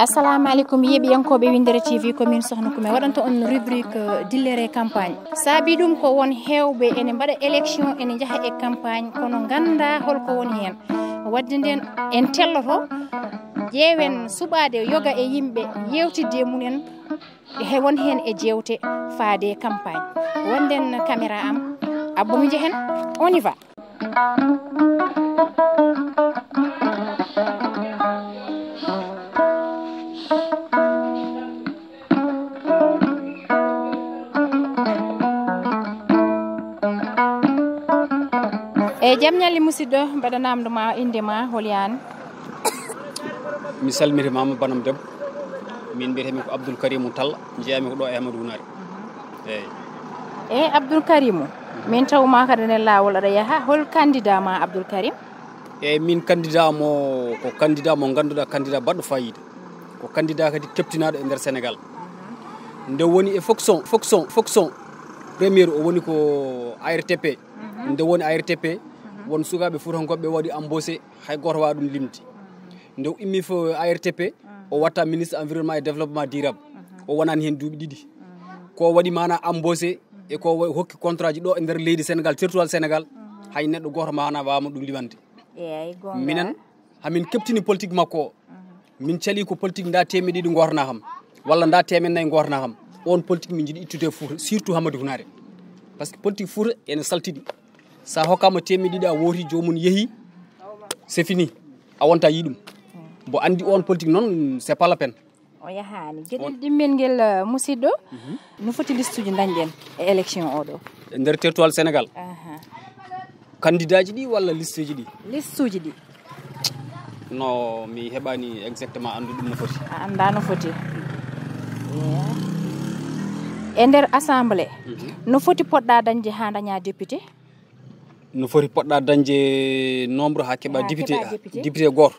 Assalamu alaikum yeɓiyankoɓe WINNDERE-TV commune sohna kume waɗanto on rubrique dillere campagne saabi ɗum ko won hewɓe ene mbaɗa élection ene jaaha e campagne kono ganda holko woni hen wadde nden en telloto ƴeewen suɓade yoga e yimɓe yewtidde munen won hen e jewte faade campagne wonden caméra am abbomi jehen on y va. E jam ñalli musidɗo mbaɗa namdoma indema holyani mi salmitimama banam debbo min mbiyetemi ko Abdoul Karim Talla jeeyami ko ɗo e Amadou Hunare e Abdoul Karim min tawma kada nen lawol aɗa yaaha hol candidat ma Abdoul Karim e min candidat mo ko candidat mo ganduɗa candidat baɗɗo fayida ko candidat kadi keptinaɗo e nder Sénégal nde woni e fonction premiére o woni ko ARTP nde woni ARTP won sukaɓe fuutankoɓe waɗi embauché hay goto wawa ɗum limti nde immi fo ARTP o watta ministre environnement et développement durable o wonani hen duuɓi ɗiɗi ko waɗi mana embauché e ko hokki contrat ji ɗo e nder leydi Sénégal territoire Sénégal hay neɗɗo goto mana wawama ɗum limande minen hamin keptini politique makko o min cali ko politique da temedde ɗiɗi gorna kam walla da temen nayyi gorna kam on politique min jiiɗi ittude Fouta surtout Hamadou Hunare par ce que politique Fouta ene saltiɗi sa hokkama temedde ɗiɗi a wooti jomum yeehi c'est fini a wonta yiɗum bo andi on politique noon c'est pas la peine o yahani gueɗel ɗimmel guel musidɗo no foti liste uji dañɗen e élection oɗo e nder territoire Sénégal candidat ji ɗi walla liste uji ɗi liste uji ɗi no mi heɓani exactement andu ɗum no foti a anda no foti e nder assemblée no foti poɗɗa dañde ha daña député no foti poɗɗa dañde nombre ha keɓa député goto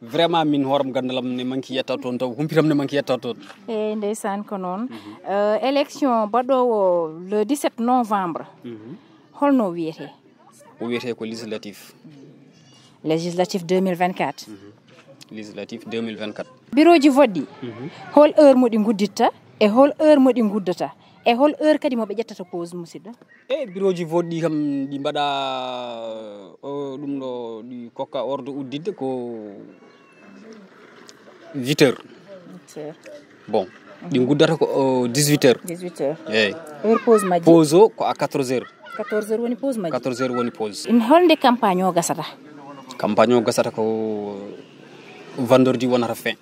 vraiment min hooram gandalam ne manki yetta toon taw humpitam ne manki yetta toon e ndeysan ko noon élection baɗowo le 17 novembre holno wiyete o wiyete ko législative 2024 législative 2024 bureau ji voɗɗi hol heure moɗi gudditta e hol heure moɗi guddata e hol heure kadi moɓe ƴettata pause musidɗo e bureau ji voɗɗi kam ɗi mbaɗa ɗum ɗo ɗi kokka ordre uddidde ko 8 heures bon ɗi guddata ko 18 heures eyyi heure pause majji pause o ko à 14 heures 14 heures woni pause majji 14 heures woni pause holnde campagne o gasata campagne o gasata ko vendredi wonata fin